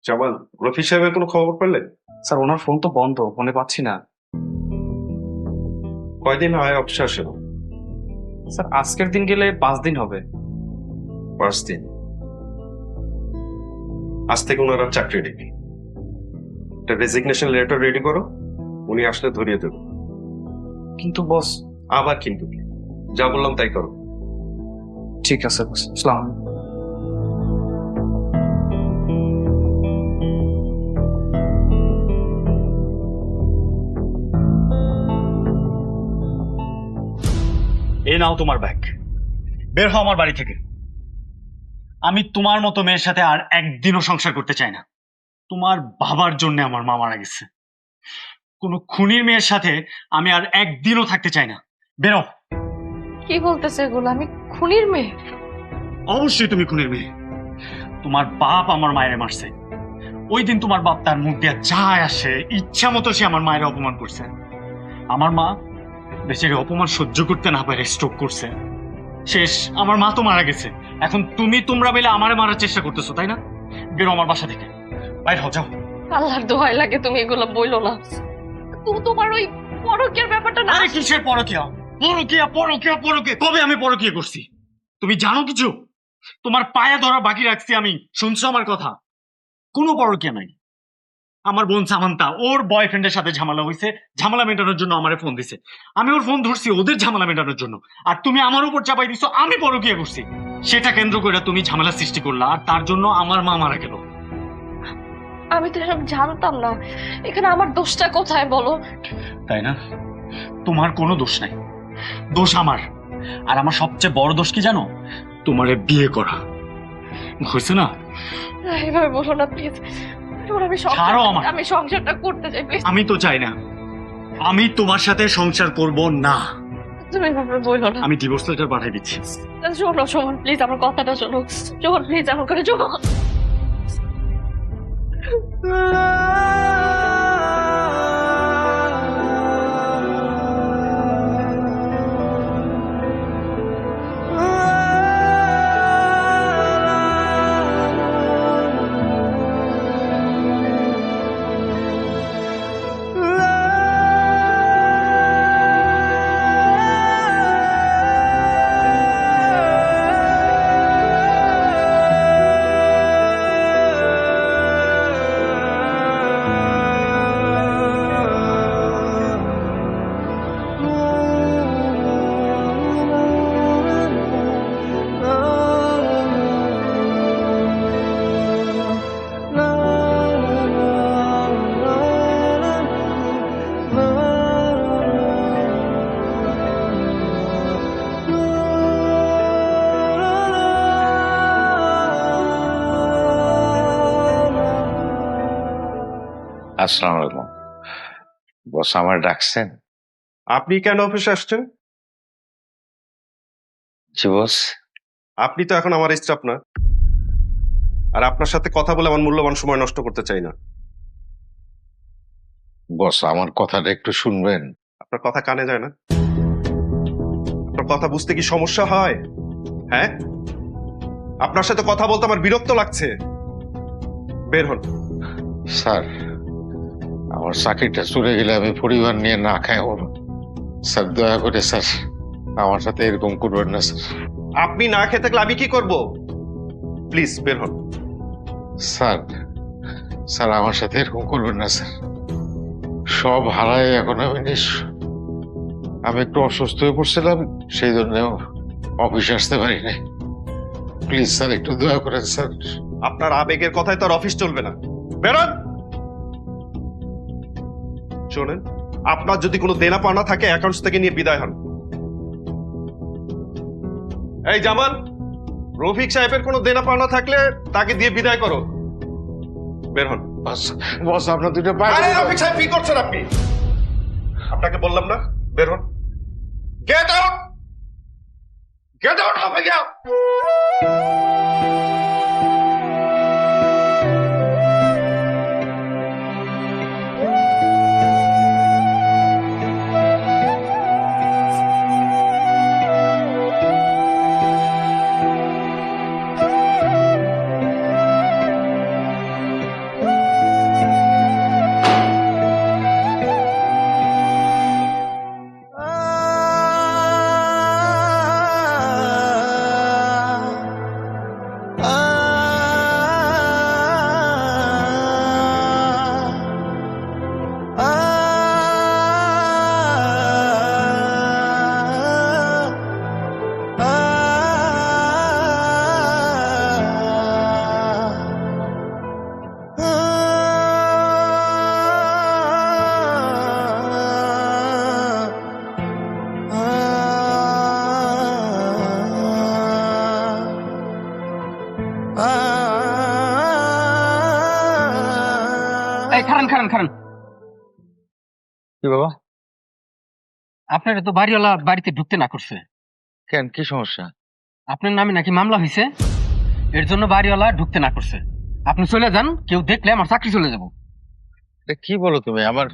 জামাল, রফি সাহেবের কোনো খবর পেলে? স্যার ওনার ফোন তো বন্ধ, ফোনে পাচ্ছি না। কয়দিন হয় অফিসে আসে না? স্যার আজকের দিন গেলে 5 দিন হবে। 5 দিন? আজ থেকে ওনার আর চাকরি নেই। একটা রেজিগনেশন লেটার রেডি করো, উনি আসলে ধরিয়ে দেবো। কিন্তু বস। আবার কিন্তু কি? যা বললাম তাই করো। ঠিক আছে বস, আসসালামু আলাইকুম। এই নাও তোমার ব্যাগ, বের হও আমার বাড়ি থেকে। আমি তোমার মতো মেয়ের সাথে আর একদিনও সংসার করতে চাই না। তোমার বাবার জন্য আমার মা মারা গেছে, কোনো খুনির মেয়ের সাথে আমি আর একদিনও থাকতে চাই না। বেরো। কি বলতেছে এগুলো? আমি খুনির মেয়ে? অবশ্যই তুমি খুনির মেয়ে। তোমার বাপ আমার মায়ের মারছে। ওই দিন তোমার বাপ তার মুখ দিয়ে যায় আসে ইচ্ছা মতো সে আমার মায়ের অপমান করছে। আমার মা বেচারি অপমান সহ্য করতে না পারে স্ট্রোক করছে। শেষ, আমার মা তো মারা গেছে। এখন তোমরা মিলে আমারে মারার চেষ্টা করতেছো, তাই না? বেরো আমার বাসা থেকে, বাইরে হও, যাও। আল্লাহর দোহাই লাগে তুমি এগুলো বইলো না। তোমার ওই পরকীয়ার ব্যাপারটা না। আরে কিসের পরকীয়া? পরকীয়া কবে আমি পরকীয়া করছি? তুমি জানো কিছু? তোমার পায়ে ধরা বাকি রাখছি আমি, শুনছো আমার কথা? কোনো পরকীয়া নাই। আমার বোন সামান্তা, ওর বয়ফ্রেন্ডের সাথে ঝামেলা হয়েছে, ঝামেলা মেটানোর জন্য আমারে ফোন দিছে। আমি ওর ফোন ধরছি ওদের ঝামেলা মেটানোর জন্য, আর তুমি আমার উপর চাপাই দিছো আমি পরকীয়া করছি। সেটা কেন্দ্র করে তুমি ঝামেলা সৃষ্টি করলা, আর তার জন্য আমার মা মারা গেল। আমি তো এসব জানতাম না। এখানে আমার দোষটা কোথায় বলো? তাই না? তোমার কোনো দোষ নাই, দোষ আমার। আর আমার সবচেয়ে বড় দোষ কি জানো? তোমারে বিয়ে করা হয়েছে না। এভাবে বলো না প্লিজ। ছাড়ো আমার। আমি সংসারটা করতে চাই প্লিজ। আমি তো চাই না, আমি তোমার সাথে সংসার করব না। তুমি এভাবে বলো না। আমি ডিভোর্স লেটার পাঠিয়ে দিচ্ছি। শোনো শোনো প্লিজ, আমার কথাটা শোনো। শোনো প্লিজ, আমার করে শোনো। আসসালামু আলাইকুম বস, আমার ডাকছেন? আপনি কেন অফিসে আসছেন? জি বস। আপনি তো এখন আমার স্টাফ না, আর আপনার সাথে কথা বলে আমার মূল্যবান সময় নষ্ট করতে চাই না। বস, আমার কথাটা একটু শুনবেন? আপনার কথা কানে যায় না? আপনার কথা বুঝতে কি সমস্যা হয়? হ্যাঁ, আপনার সাথে কথা বলতে আমার বিরক্ত লাগছে। বের হন। স্যার, আমার চাকরিটা চলে গেলে আমি পরিবার নিয়ে না খাই হবো। স্যার দয়া করে স্যার আমার সাথে এরকম করবেন না স্যার। আপনি না খেয়ে থাকলে আমি কি করব? প্লিজ বের হন। স্যার স্যার আমার সাথে এরকম করবেন না স্যার। সব হারায় এখন আমি নিঃস্ব। আমি একটু অসুস্থ হয়ে পড়ছিলাম, সেই জন্য অফিসে আসতে পারি নাই। প্লিজ স্যার একটু দয়া করেন স্যার। আপনার আবেগের কথায় তো আর অফিস চলবে না। বেরোন। শোনেন, আপনার যদি কোনো দেনা পাওনা থাকে অ্যাকাউন্টস থেকে নিয়ে বিদায় হন। এই জামাল, রফিক সাহেবের কোনো দেনা পাওনা থাকলে তাকে দিয়ে বিদায় করো। বের হন। বস বস আপনার দুটো আরে রফিক সাহেব কি করছেন আপনি? আপনাকে বললাম না বের হন। Get out, get out of here. খারান খারান খারান, কি বাবা? আপনার তো বাড়িওয়ালা বাড়িতে ঢুকতে না করছে। কেন, কি সমস্যা? আপনার নামে নাকি মামলা হয়েছে, এর জন্য বাড়িওয়ালা ঢুকতে না করছে। আপনি চলে যান, কেউ দেখলে আমার চাকরি চলে যাব। কি বলো তুমি? আমার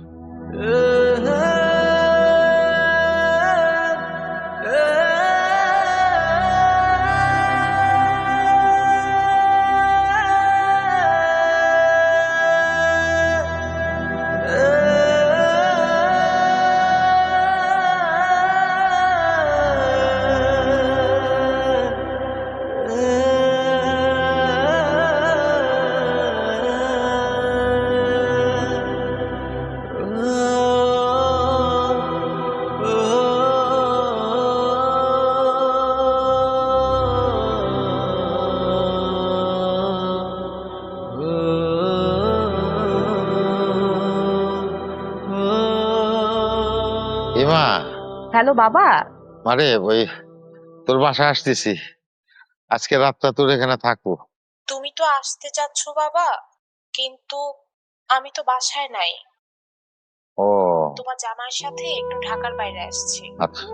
এমা, হ্যালো বাবা। মারে ওই তোর বাসায় আসতেছি, আজকে রাতটা তোর এখানে থাকবো। তুমি তো আসতে চাচ্ছ বাবা, কিন্তু আমি তো বাসায় নাই। ও তোমার জামাইয়ের সাথে একটু ঢাকার বাইরে আসছি। আচ্ছা।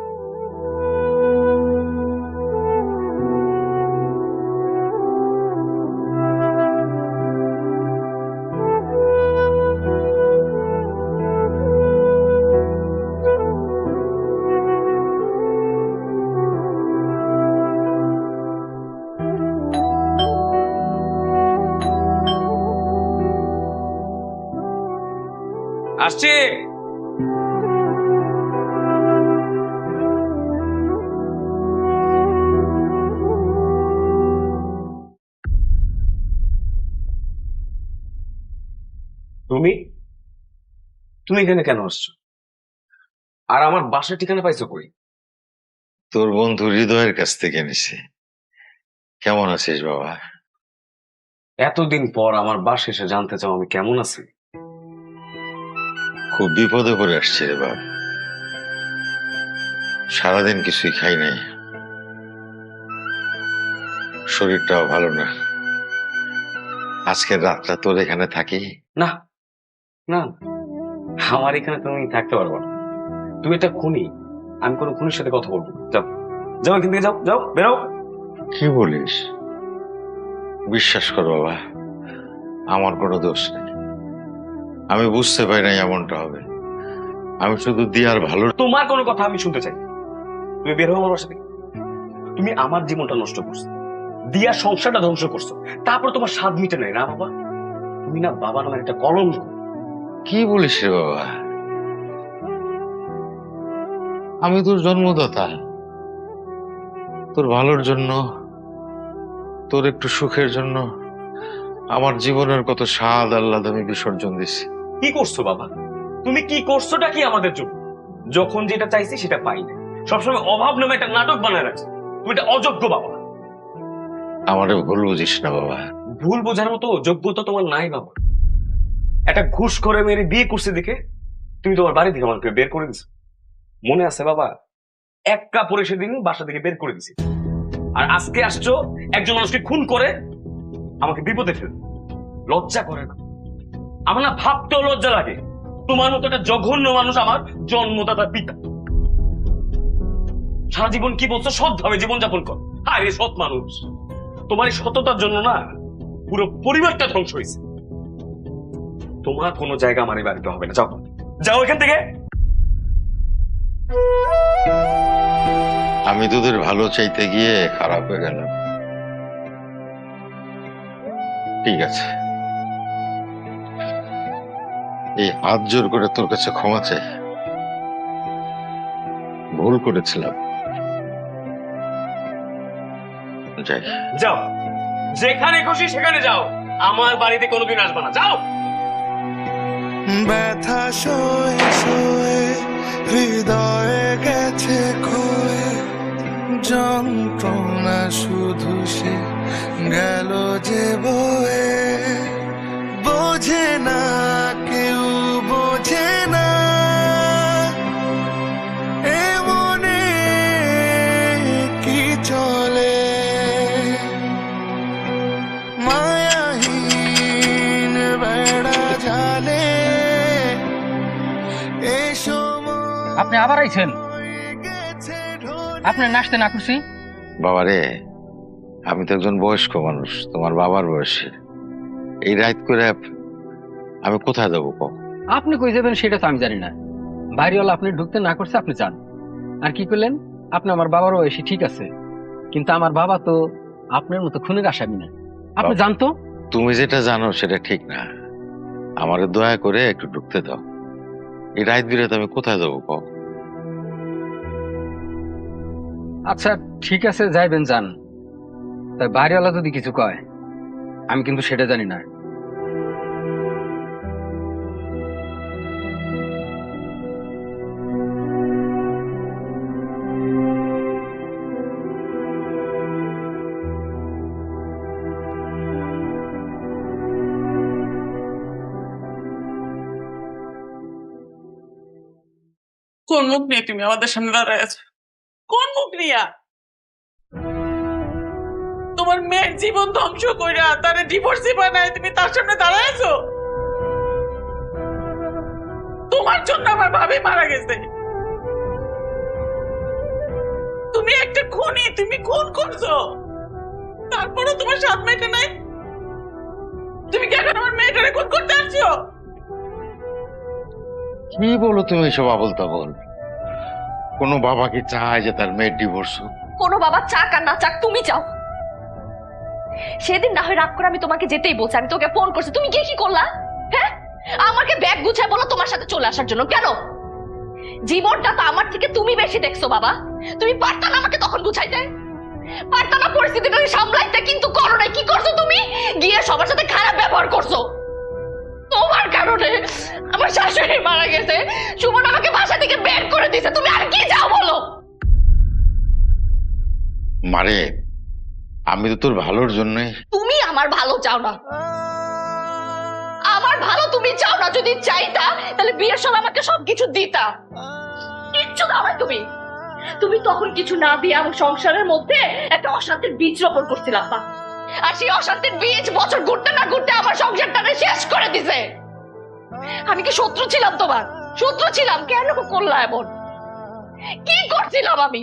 আসছি। তুমি তুমি এখানে কেন আসছো? আর আমার বাসার ঠিকানা পাইছো কই? তোর বন্ধু হৃদয়ের কাছ থেকে নিছি। কেমন আছিস বাবা? এতদিন পর আমার বাসা এসে জানতে চাও আমি কেমন আছি? খুব বিপদে পড়ে আসছি রে বাবা, সারাদিন কিছুই খাই নাই, শরীরটাও ভালো না। আজকের রাতটা তোর এখানে থাকি। না না, আমার এখানে তুমি থাকতে পারবো না। তুমি একটা খুনি, আমি কোনো খুনির সাথে কথা বলবো না। যাও যাও, এখান থেকে যাও, যাও বেরো। কি বলিস? বিশ্বাস কর বাবা, আমার কোনো দোষ নেই, আমি বুঝতে পারি নাই এমনটা হবে। আমি শুধু দিয়ার ভালো। তোমার কোনো কথা আমি শুনতে চাই না। তুমি বের হও আমার বাসা থেকে। তুমি আমার জীবনটা নষ্ট করছো, দিয়ার সংসারটা ধ্বংস করছো, তারপর তোমার স্বাদ মিটে নাই না বাবা? তুমি না বাবা নামের একটা কলঙ্ক। কি বলিস রে বাবা? আমি তোর জন্মদাতা, তোর ভালোর জন্য, তোর একটু সুখের জন্য আমার জীবনের কত স্বাদ আহ্লাদ আমি বিসর্জন দিছি। কি করছো বাবা? তুমি কি করছোটা কি আমাদের জন্য? যখন যেটা চাইছি সেটা পাই না, সবসময় অভাব নামে একটা নাটক বানায় রাখছি। তুমি এটা অযোগ্য বাবা। আমারে ভুল বুঝিস না বাবা। ভুল বোঝার মতো যোগ্যতা তোমার নাই বাবা। একটা ঘুষ করে মেরে বিয়ে করছে দেখে তুমি তোমার বাড়ি থেকে আমাকে বের করে দিছো। মনে আছে বাবা? এক কাপড়ে সেদিন বাসা থেকে বের করে দিছি। আর আজকে আসছো একজন মানুষকে খুন করে আমাকে বিপদে ফেল। লজ্জা করে না? আমার না ভাবতেও লজ্জা লাগে। তোমার মতো একটা জঘন্য মানুষ আমার জন্মদাতা পিতা। সারা জীবন কি বলছো? সৎভাবে জীবনযাপন কর। হায় রে সৎ মানুষ, তোমার এই সততার জন্য না পুরো পরিবারটা ধ্বংস হয়েছে। তোমার কোনো জায়গা আমার এই বাড়িতে হবে না। যাও, যাও এখান থেকে। আমি তোদের ভালো চাইতে গিয়ে খারাপ হয়ে গেলাম। ঠিক আছে, এই হাত জোর করে তোর কাছে ক্ষমা চাই। ভুল করেছিলাম। যাই। যাও, যেখানে খুশি সেখানে যাও। আমার বাড়িতে কোনোদিন আসবে না। যাও। ব্যথা সয়ে সয়ে হৃদয়ে গেছে খয়ে, যন্ত্রণা শুধু সে গেল যে বয়ে। বোঝে না কেউ, বোঝে না এ মনে কি চলে। মায়াহীন বেড়া জালে এ সময় আপনি আবার আইছেন? আপনি নাচতে না খুশি? বাবারে, আমি তো একজন বয়স্ক মানুষ, তোমার বাবার বয়সে। এই রাত করে আমি কোথায় যাবো কও? আপনি কই যাবেন সেটা তো আমি জানি না। বাড়িওয়ালা আপনি ঢুকতে না করছে, আপনি যান। আর কি করলেন? আপনি আমার বাবার বয়সী, ঠিক আছে, কিন্তু আমার বাবা তো আপনার মতো খুনের আসামি না। আপনি জানতো? তুমি যেটা জানো সেটা ঠিক না। আমার দয়া করে একটু ঢুকতে দাও। এই রাত বিরাতে আমি কোথায় যাবো কও? আচ্ছা ঠিক আছে, যাইবেন যান। তাই বাড়িওয়ালা যদি কিছু কয়, আমি কিন্তু সেটা জানি না। কোন মুখ নিয়ে তুমি আমাদের সামনে দাঁড়ায় আছো? কোন মুখ নিয়া? তোমার মেয়ের জীবন ধ্বংস কইরা তারে ডিভোর্সি বানায় তুমি তার সামনে দাঁড়ায় আছো? তোমার জন্য আমার ভাবি মারা গেছে। তুমি একটা খুনি, তুমি খুন করছো, তারপরও তোমার সাথ মেটে নাই। তুমি কি এখন আমার মেয়েটারে খুন করতে আসছো? কি বলো তুমি এসব আবল তাবল? কোনো বাবা কি চায় যে তার মেয়ের ডিভোর্স হোক? কোনো বাবা চাক আর না চাক, তুমি চাও। সেদিন না হয় রাগ করে আমি তোমাকে যেতেই বলছি, আমি তোকে ফোন করছি, তুমি গিয়ে কি করলা? হ্যাঁ, আমাকে ব্যাগ গুছায় বলো তোমার সাথে চলে আসার জন্য। কেন? জীবনটা তো আমার থেকে তুমি বেশি দেখছো বাবা। তুমি পারতা না আমাকে তখন গুছাইতে? পারতা না পরিস্থিতিটা সামলাইতে? কিন্তু করো নাই। কি করছো তুমি? গিয়ে সবার সাথে খারাপ ব্যবহার করছো। তোমার কারণে আমার শাশুড়ি মারা গেছে, সুমন আমাকে বাসা থেকে বের করে দিয়েছে। তুমি আর কি চাও বলো? মারে, আমি তো তোর ভালোর জন্যে। তুমি আমার ভালো চাও না। আমার ভালো তুমি চাও না। যদি চাইতা তাহলে বিয়ের সময় আমাকে সবকিছু দিতা। কিচ্ছু দাও না তুমি। তুমি তখন কিছু না দিয়ে আমার সংসারের মধ্যে একটা অশান্তির বীজ রোপণ করছিলাম। আর সেই অশান্তির বীজ বছর ঘুরতে না ঘুরতে আমার সংসারটাকে শেষ করে দিছে। আমি কি শত্রু ছিলাম তোমার? শত্রু ছিলাম? কেন করলা এমন? কি করছিলাম আমি?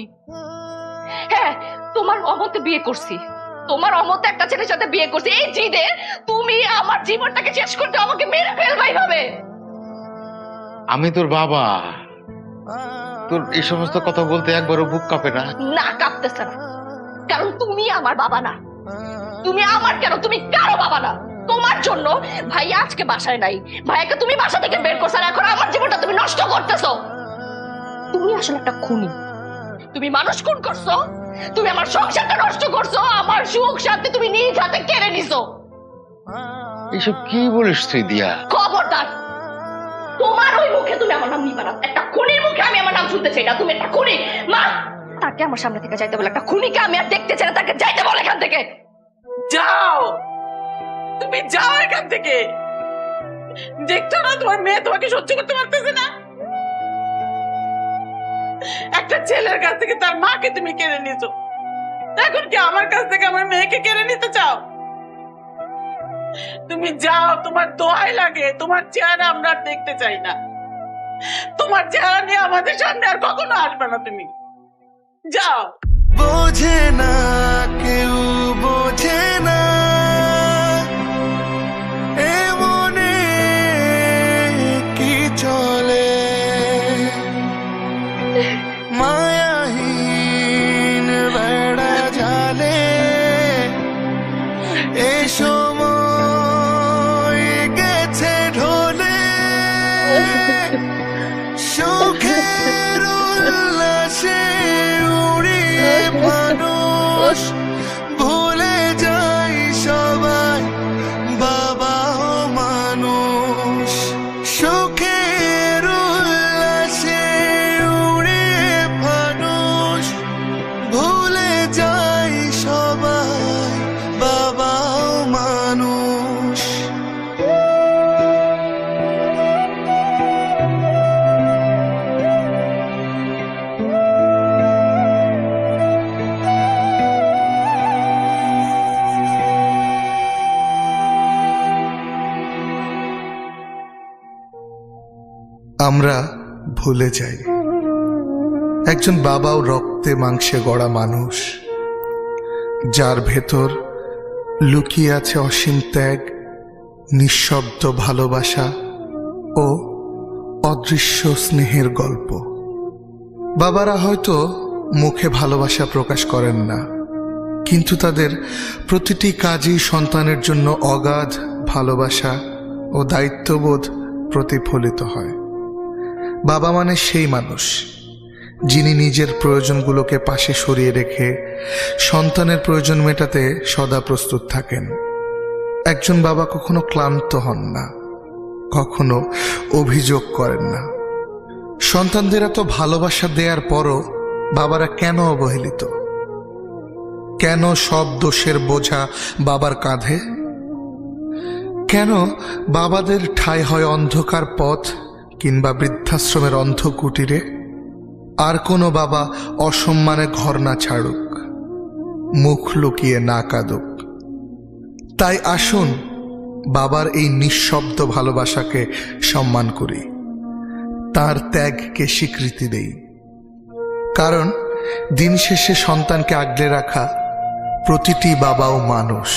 হ্যাঁ, তোমার অমতে বিয়ে করছি, তোমার অমতে একটা ছেলের সাথে বিয়ে করছি। এই জিদে তুমি আমার জীবনটাকে শেষ করতে আমাকে মেরে ফেলবাই ভাবে। আমি তোর বাবা, তোর এই সমস্ত কথা বলতে একবারও বুক কাঁপে না? না, কাঁপতেছে না, কারণ তুমি আমার বাবা না। তুমি আমার কেন, তুমি কারো বাবা না। তোমার জন্য ভাইয়া আজকে বাসায় নাই, ভাইয়াকে তুমি বাসা থেকে বের করছো, আর এখন আমার জীবনটা তুমি নষ্ট করতেছো। তুমি আসলে একটা খুনি। তুমি মানুষ খুন করছো, তুমি আমার সংসারটা নষ্ট করছো, আমার সুখ শান্তি তুমি নিজ হাতে কেড়ে নিছো। এসব কি বলিস তুই দিয়া? খবরদার, তোমার ওই মুখে তুমি আমার নাম নিবা না। একটা খুনির মুখে আমি আমার নাম শুনতে চাই না। তুমি একটা খুনি। মা, তাকে আমার সামনে থেকে যাইতে বলে। একটা খুনিকে আমি আর দেখতে চাই না, তাকে যাইতে বলে এখান থেকে। যাও, তুমি যাও এখান থেকে। দেখছো না তোমার মেয়ে তোমাকে সহ্য করতে পারতেছে না? একটা ছেলের কাছ থেকে তার মাকে তুমি কেড়ে নিয়েছো। এখন কি আমার কাছ থেকে আমার মেয়েকে কেড়ে নিতে চাও? তুমি যাও, তোমার দোয়াই লাগে, তোমার চেহারা আমরা আর দেখতে চাই না। তোমার চেহারা নিয়ে আমাদের সামনে আর কখনো আসবে না। তুমি যাও। বোঝে না কেউ, বোঝে না এ মনে কি চলে, মায়াহীন বেড়া জালে এ সময় গেছে ঢলে, সুখের উল্লাসে উড়িয়ে মানুষ ভুলে যায় সবাই বাবা ও মানুষ, সুখের উল্লাসে উড়িয়ে মানুষ ভুলে যায় সবাই বাবা ও মানুষ। আমরা ভুলে যাই একজন বাবাও রক্তে মাংসে গড়া মানুষ, যার ভেতর লুকিয়ে আছে অসীম ত্যাগ, নিঃশব্দ ভালোবাসা ও অদৃশ্য স্নেহের গল্প। বাবারা হয়তো মুখে ভালোবাসা প্রকাশ করেন না, কিন্তু তাদের প্রতিটি কাজই সন্তানের জন্য অগাধ ভালোবাসা ও দায়িত্ববোধ প্রতিফলিত হয়। বাবা মানে সেই মানুষ যিনি নিজের প্রয়োজনগুলোকে পাশে সরিয়ে রেখে সন্তানের প্রয়োজন মেটাতে সদা প্রস্তুত থাকেন। একজন বাবা কখনো ক্লান্ত হন না, কখনো অভিযোগ করেন না। সন্তানদের এত ভালোবাসা দেওয়ার পরও বাবারা কেন অবহেলিত? কেন সব দোষের বোঝা বাবার কাঁধে? কেন বাবাদের ঠাঁই হয় অন্ধকার পথ কিংবা বৃদ্ধাশ্রমের অন্ধ কুটিরে? আর কোনো বাবা অসম্মানে ঘর না ছাড়ুক, মুখ লুকিয়ে না কাঁদুক। তাই আসুন বাবার এই নিঃশব্দ ভালোবাসাকে সম্মান করি, তার ত্যাগকে স্বীকৃতি দেই। কারণ দিন শেষে সন্তানকে আগলে রাখা প্রতিটি বাবাও মানুষ।